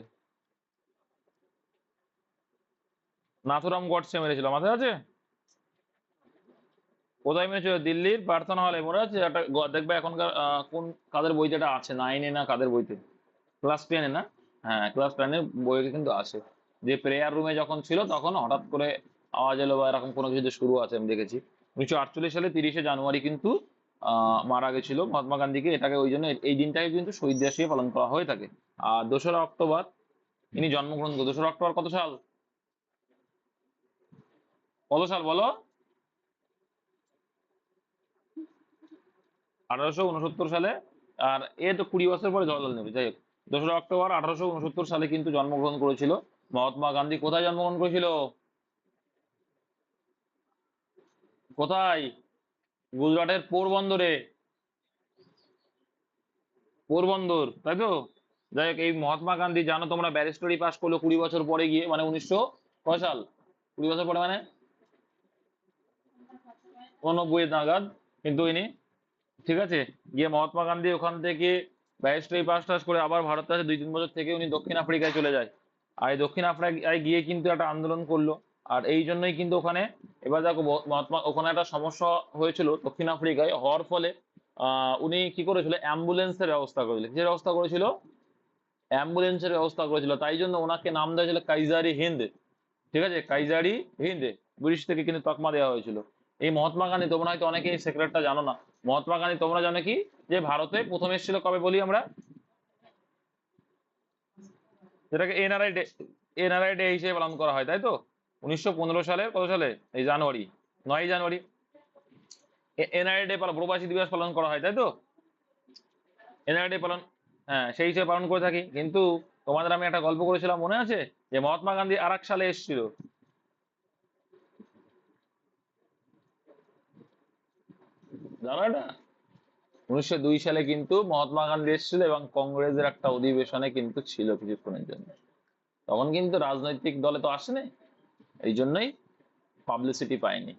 নাথুরাম গডসে মেরেছিল, মাথায় আছে? কোথায় মেরেছিল? দিল্লির প্রার্থনা হলে, মনে আছে? একটা দেখবে এখনকার কোন, কাদের বইতে এটা আছে, 9-এ না কাদের বইতে, ক্লাস 10-এ না, হ্যাঁ ক্লাস 10-এর বইয়ে কিন্তু আছে, যে প্রেয়ার রুমে যখন ছিল তখন হঠাৎ করে আওয়াজ এলো বা এরকম কোনো কিছু শুরু আছে, আমি দেখেছি। 1948 সালে 30শে জানুয়ারি কিন্তু মারা গেছিল মহাত্মা গান্ধীকে। এটাকে ওই জন্য এই দিনটাকে কিন্তু শহীদ দিবস হিসেবে পালন করা হয়ে থাকে। আর 2রা অক্টোবর ইনি জন্মগ্রহণ করেন। 2রা অক্টোবর কত সাল? কত সাল বলো? 1869 সালে। আর এ তো 20 বছর পরে জওয়াহরলাল নেহরু, যাই হোক। 2রা অক্টোবর 1869 সালে কিন্তু জন্মগ্রহণ করেছিল মহাত্মা গান্ধী। কোথায় জন্মগ্রহণ করেছিল? কোথায়? গুজরাটের পোরবন্দরে, পোরবন্দর, তাই তো। যাই হোক, এই মহাত্মা গান্ধী জানো তোমরা ব্যারিস্টারি পাস করলো 20 বছর পরে গিয়ে, মানে 1900 কয় সাল, 20 বছর পরে মানে 89 নাগাদ কিন্তু ইনি, ঠিক আছে, গিয়ে মহাত্মা গান্ধী ওখান থেকে ব্যারিস্টারি পাস টাস করে আবার ভারতে আসে, 2-3 বছর থেকে উনি দক্ষিণ আফ্রিকায় চলে যায়। আর এই দক্ষিণ আফ্রিকায় গিয়ে কিন্তু একটা আন্দোলন করলো। আর এই জন্যই কিন্তু ওখানে, এবার দেখো মহাত্মা, ওখানে একটা সমস্যা হয়েছিল দক্ষিণ আফ্রিকায়, হওয়ার ফলে উনি কি করেছিল, অ্যাম্বুলেন্সের ব্যবস্থা করেছিল। কিসের ব্যবস্থা করেছিল? অ্যাম্বুলেন্সের ব্যবস্থা করেছিল। তাই জন্য ওনাকে নাম দেওয়া হয়েছিল কাইজারি হিন্দ। ঠিক আছে, কাইজারি হিন্দ, ব্রিটিশ থেকে কিন্তু তকমা দেওয়া হয়েছিল। এই মহাত্মা গান্ধী, তোমরা হয়তো অনেকে এই সেক্রেটটা জানো না। মহাত্মা গান্ধী তোমরা জানো কি, যে ভারতে প্রথম এসেছিল কবে বলি আমরা, যেটাকে এনআরআই ডে, এনআরআই ডে হিসেবে পালন করা হয়, তাই তো। 1915 সালে, কত সালে, এই জানুয়ারি, 9ই জানুয়ারি এনআরআই ডে পালন, প্রবাসী দিবস পালন করা হয়, তাই তো। এনআরআই ডে পালন, হ্যাঁ, সেই হিসেবে পালন করে থাকি। কিন্তু তোমাদের আমি একটা গল্প করেছিলাম, মনে আছে, যে মহাত্মা গান্ধী আর এক সালে এসেছিল, জানো এটা? 1902 সালে কিন্তু মহাত্মা গান্ধী এসেছিল, এবং কংগ্রেসের একটা অধিবেশনে কিন্তু ছিল কিছুক্ষণের জন্য। তখন কিন্তু রাজনৈতিক দলে তো আসেনি, এই জন্যই পাবলিসিটি পায়নি।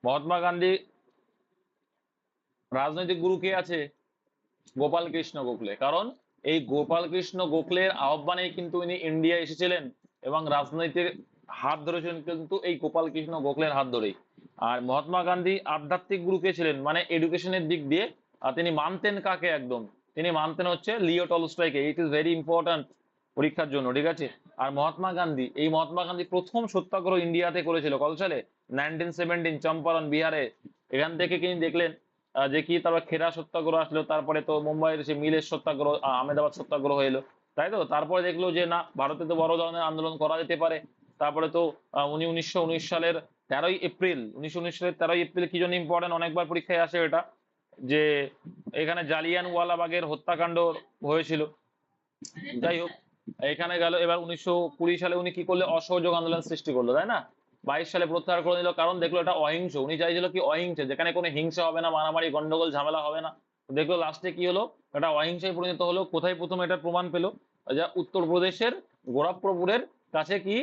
মহাত্মা গান্ধী রাজনৈতিক গুরু কে আছে? গোপাল কৃষ্ণ গোখলে। কারণ এই গোপাল কৃষ্ণ গোখলের আহ্বানেই কিন্তু ইনি ইন্ডিয়া এসেছিলেন, এবং রাজনৈতিক হাত ধরেছিলেন কিন্তু এই গোপাল কৃষ্ণ গোখলের হাত ধরেই। আর মহাত্মা গান্ধী আধ্যাত্মিক গুরু কে ছিলেন, মানে এডুকেশনের দিক দিয়ে, আর তিনি মানতেন কাকে একদম, তিনি মানতেন হচ্ছে লিও টলস্টয়কে। ইট ইজ ভেরি ইম্পর্টেন্ট পরীক্ষার জন্য, ঠিক আছে। আর মহাত্মা গান্ধী, এই মহাত্মা গান্ধী প্রথম সত্যাগ্রহ ইন্ডিয়াতে করেছিল কত সালে? 1917, চম্পারণ, বিহারে। এখান থেকে তিনি দেখলেন যে কি, তারপর খেরা সত্যাগ্রহ আসলো, তারপরে তো মুম্বাইয়ের সে মিলের সত্যাগ্রহ, আহমেদাবাদ সত্যাগ্রহ এলো, তাই তো। তারপরে দেখলো যে না, ভারতে তো বড় ধরনের আন্দোলন করা যেতে পারে। তারপরে তো উনি 1919 সালের 13ই এপ্রিল, 1919 সালের 13ই এপ্রিল কি জন্য ইম্পর্টেন্ট, অনেকবার পরীক্ষায় আসে এটা, যে এখানে জালিয়ানওয়ালাবাগের হত্যাকাণ্ড হয়েছিল। যাই হোক, এখানে গেল। এবার 1920 সালে উনি কি করলে, অসহযোগ আন্দোলন সৃষ্টি করলো, তাই না। 22 সালে প্রত্যাহার করে নিল, কারণ দেখলো এটা অহিংস। উনি চাইছিল কি, অহিংসে, যেখানে কোনো হিংসা হবে না, মারামারি গন্ডগোল ঝামেলা হবে না। দেখলো লাস্টে কি হলো, এটা অহিংসায় পরিণত হলো। কোথায় প্রথম এটা প্রমাণ পেলো? যা উত্তরপ্রদেশের গোরখপুরের কাছে কি,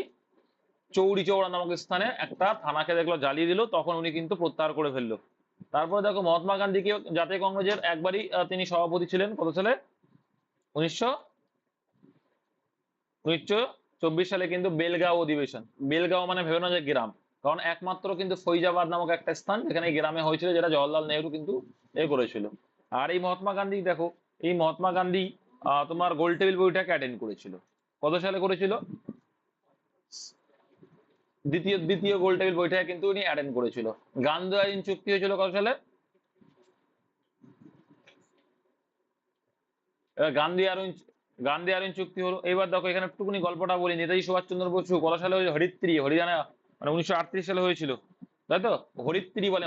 চৌরি চৌড়া নামক স্থানে একটা থানাকে দেখলো জ্বালিয়ে দিল, তখন উনি কিন্তু প্রত্যাহার করে ফেললো। তারপরে দেখো মহাত্মা গান্ধীকে জাতীয় কংগ্রেসের একবারই তিনি সভাপতি ছিলেন, কত সালে? 1924 সালে কিন্তু বেলগাঁও অধিবেশন। বেলগাঁও মানে ভেবে না যে গ্রাম, কারণ একমাত্র কিন্তু ফৈজাবাদ নামক একটা স্থান যেখানে এই গ্রামে হয়েছিল, যেটা জওয়াহরলাল নেহরু কিন্তু করেছিল। আর এই মহাত্মা গান্ধী দেখো, এই মহাত্মা গান্ধী তোমার গোল টেবিল বইটাকে অ্যাটেন্ড করেছিল, কত সালে করেছিল? দ্বিতীয় দ্বিতীয় গোল টেবিল বইটাকে কিন্তু উনি অ্যাটেন্ড করেছিল। গান্ধী আইন চুক্তি হয়েছিল কত সালে? এবার গান্ধী আইন চুক্তি হলো। এবার দেখো এখানে একটুখানি গল্পটা বলি, নেতাজি সুভাষচন্দ্র বসু কত সালে হয়েছে, হরিত্রি, হরিয়ানা, মানে 1938 সালে হয়েছিল, তাই তো। হরিত্রি বলে,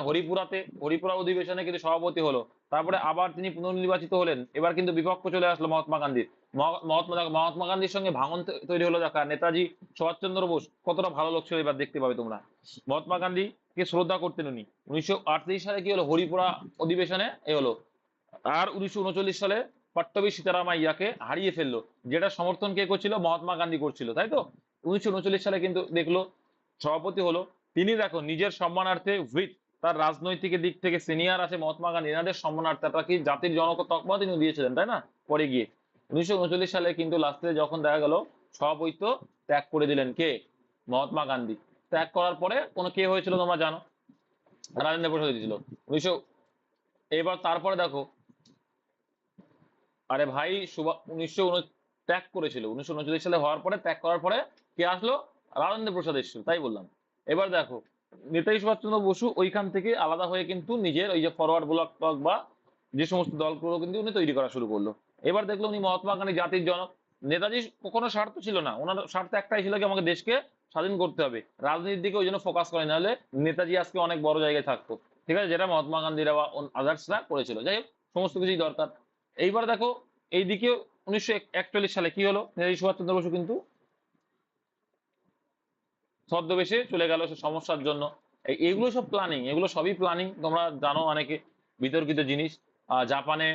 হরিপুরা অধিবেশনে কিন্তু সভাপতি হলো। তারপরে আবার তিনি পুনর্নির্বাচিত হলেন। এবার কিন্তু বিপক্ষ চলে আসলো মহাত্মা গান্ধীর। মহাত্মা গান্ধীর সঙ্গে ভাঙন তৈরি হলো। দেখা নেতাজি সুভাষচন্দ্র বোস কতটা ভালো লোক ছিল, এবার দেখতে পাবে তোমরা। মহাত্মা গান্ধী কে শ্রদ্ধা করতেন উনি। 1938 সালে কি হলো, হরিপুরা অধিবেশনে হলো। আর 1939 সালে পট্টবী সীতারামাইয়াকে হারিয়ে ফেললো, যেটা সমর্থন কে করছিল, মহাত্মা গান্ধী করছিল, তাই তো। 1939 সালে কিন্তু দেখলো সভাপতি হলো। তিনি দেখো নিজের সম্মানার্থে তার রাজনৈতিক দিক থেকে সিনিয়র আছে মহাত্মা গান্ধী, এনাদের সম্মানার্থে একটা কি জাতির জনক তকমা তিনি দিয়েছিলেন, তাই না, পরে গিয়ে। 1939 সালে কিন্তু লাস্টে যখন দেখা গেল, সভাপতিত্ব ত্যাগ করে দিলেন কে? মহাত্মা গান্ধী। ত্যাগ করার পরে কোনো কে হয়েছিল তোমরা জানো? রাজেন্দ্র প্রসাদ দিয়েছিল 1900। এবার তারপরে দেখো, আরে ভাই, ত্যাগ করেছিল 1939 সালে, হওয়ার পরে ত্যাগ করার পরে কে আসলো? রাজেন্দ্র প্রসাদ এসেছিল, তাই বললাম। এবার দেখো, নেতাজি সুভাষচন্দ্র বসু ওইখান থেকে আলাদা হয়ে কিন্তু নিজের ওই যে ফরওয়ার্ড ব্লক টক বা যে সমস্ত দলগুলো কিন্তু উনি তৈরি করা শুরু করলো। এবার দেখলো উনি মহাত্মা গান্ধী জাতির জনক। নেতাজি কখনো স্বার্থ ছিল না, ওনার স্বার্থ একটাই ছিল কি, আমাকে দেশকে স্বাধীন করতে হবে। রাজনীতির দিকে ওই জন্য ফোকাস করে, নাহলে নেতাজি আজকে অনেক বড় জায়গায় থাকতো, ঠিক আছে, যেটা মহাত্মা গান্ধীরা বা আদার্সরা করেছিল। যাই হোক, সমস্ত কিছুই দরকার। এইবার দেখো, এইদিকে 1941 সালে কি হলো, নেতাজি সুভাষচন্দ্র বসু কিন্তু ছদ্মবেশে চলে গেল সে সমস্যার জন্য। এগুলো সব প্ল্যানিং, এগুলো সবই প্ল্যানিং, তোমরা জানো অনেকে। বিতর্কিত জিনিস। জাপানে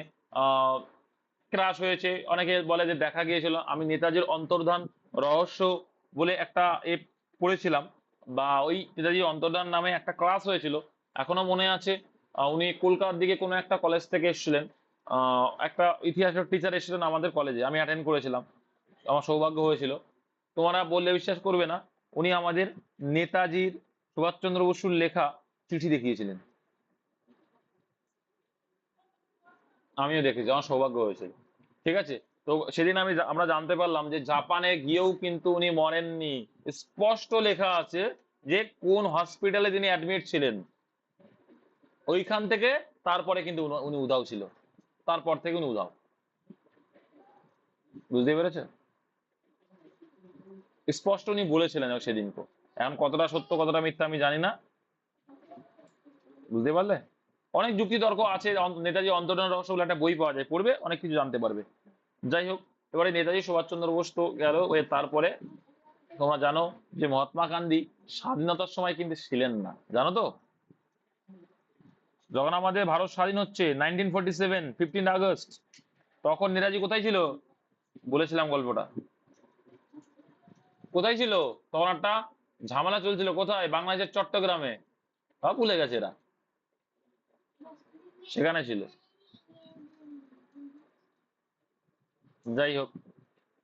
ক্রাশ হয়েছে, অনেকে বলে যে দেখা গিয়েছিল। আমি নেতাজির অন্তর্ধান রহস্য বলে একটা পড়েছিলাম, বা ওই নেতাজির অন্তর্ধান নামে একটা ক্লাস হয়েছিল, এখনো মনে আছে। উনি কলকাতার দিকে কোনো একটা কলেজ থেকে এসেছিলেন। একটা ইতিহাসের টিচার এসেছিলেন আমাদের কলেজে, আমি অ্যাটেন্ড করেছিলাম, আমার সৌভাগ্য হয়েছিল। তোমরা বললে বিশ্বাস করবে না, উনি আমাদের নেতাজির সুভাষচন্দ্র বসুর লেখা চিঠি দেখিয়েছিলেন। আমিও দেখেছি, আমার সৌভাগ্য হয়েছিল। ঠিক আছে। তো সেদিন আমরা জানতে পারলাম যে জাপানে গিয়েও কিন্তু উনি মরেননি। স্পষ্ট লেখা আছে যে কোন হসপিটালে তিনি অ্যাডমিট ছিলেন, ওইখান থেকে তারপরে কিন্তু উনি উধাও ছিল। তারপর থেকে উনি উধাও। বুঝতে পেরেছে? স্পষ্ট উনি বলেছিলেন সেদিনকে। এখন কতটা সত্য কতটা মিথ্যা আমি জানি না। বুঝতে পারলে? অনেক যুক্তি তর্ক আছে। নেতাজি অন্তর্ধান রহস্য বলে একটা বই পাওয়া যায়, পড়বে অনেক কিছু জানতে পারবে। যাই হোক, এবারে নেতাজি সুভাষচন্দ্র বোস তো গেল। তারপরে তোমরা জানো যে মহাত্মা গান্ধী স্বাধীনতার সময় কিন্তু ছিলেন না, জানো তো? যখন আমাদের ভারত স্বাধীন হচ্ছে 1947, 15 আগস্ট, তখন নেতাজি কোথায় ছিল? বলেছিলাম গল্পটা। কোথায় ছিল? তখন একটা ঝামেলা চলছিল, কোথায়? বাংলাদেশের চট্টগ্রামে। সব ভুলে গেছে এরা। সেখানে ছিল। যাই হোক,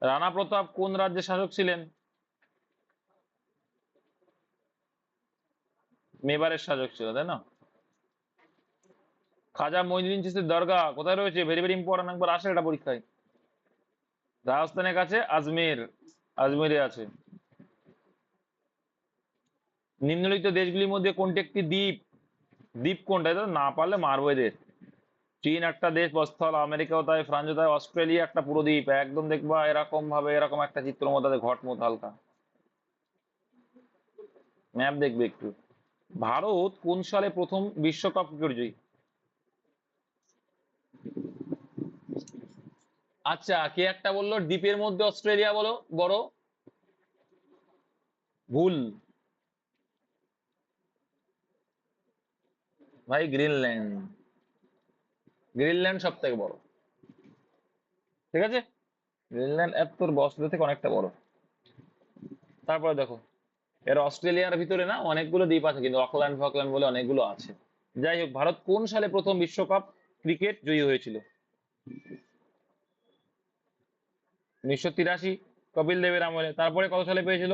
রানা প্রতাপ কোন রাজ্যের শাসক ছিলেন? মেবারের শাসক ছিল, তাই না? খাজা মঈনুদ্দিন চিশতির দরগা কোথায় রয়েছে? ভেরি ভেরি ইম্পর্টেন্ট, একবার আসে এটা পরীক্ষায়। রাজস্থানের কাছে আজমের। আজমেরে আছে। নিম্নলিখিত দেশগুলির মধ্যে কোনটি একটি দ্বীপ? দ্বীপ কোনটা? এটা না পারলে মারবো এদের। চীন একটা দেশ স্থল, আমেরিকাও তাই, ফ্রান্সও তাই, অস্ট্রেলিয়া একটা পুরো দ্বীপ। একদম দেখবা এরকম ভাবে, এরকম একটা চিত্র মতো ঘটমুট হালকা। ম্যাপ দেখবে একটু। ভারত কোন সালে প্রথম বিশ্বকাপ ক্রিকেট জয়ী? আচ্ছা, কে একটা বললো দ্বীপের মধ্যে অস্ট্রেলিয়া বলো বড়। ভুল। ভাই গ্রিনল্যান্ড। গ্রিনল্যান্ড সব থেকে বড়। ঠিক আছে। গ্রিনল্যান্ড এর তোর অস্ট্রেলিয়া থেকে অনেকটা বড়। তারপরে দেখো, এর অস্ট্রেলিয়ার ভিতরে না অনেকগুলো দ্বীপ আছে, কিন্তু অকল্যান্ড ফকল্যান্ড বলে অনেকগুলো আছে। যাই হোক, ভারত কোন সালে প্রথম বিশ্বকাপ ক্রিকেট জয়ী হয়েছিল? 1983, কপিল দেবের আমলে। তারপরে কত সালে পেয়েছিল?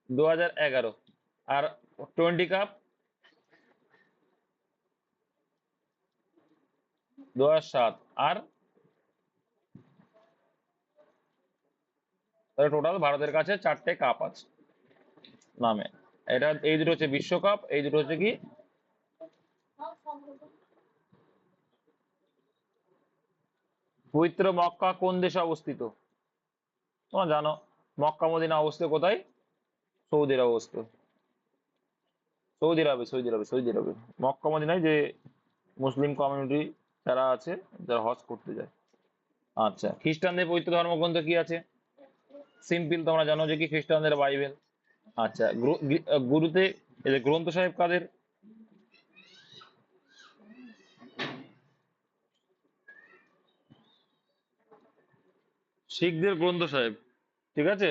2011। আর টোয়েন্টি কাপ? 2007। আর টোটাল ভারতের কাছে 4টে কাপ আছে নামে। এটা এই দুটো হচ্ছে বিশ্বকাপ, এই দুটো হচ্ছে কি? পবিত্র মক্কা কোন দেশে অবস্থিত? তোমরা জানো। মক্কা মদিনা অবস্থিত কোথায়? সৌদি আরবে অবস্থিত। সৌদি আরবে, সৌদি আরবে, সৌদি আরবে। মক্কা মদিনায় যে মুসলিম কমিউনিটি যারা আছে, যারা হজ করতে যায়। আচ্ছা, খ্রিস্টানদের পবিত্র ধর্মগ্রন্থ কি আছে? সিম্পল, তোমরা জানো যে কি খ্রিস্টানদের বাইবেল। আচ্ছা, গুরুতে এই যে গ্রন্থ সাহেব কাদের? শিখদের গ্রন্থ সাহেব। ঠিক আছে।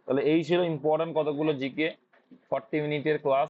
তাহলে এই ছিল ইম্পর্টেন্ট কতগুলো জিকে 40 মিনিটের ক্লাস।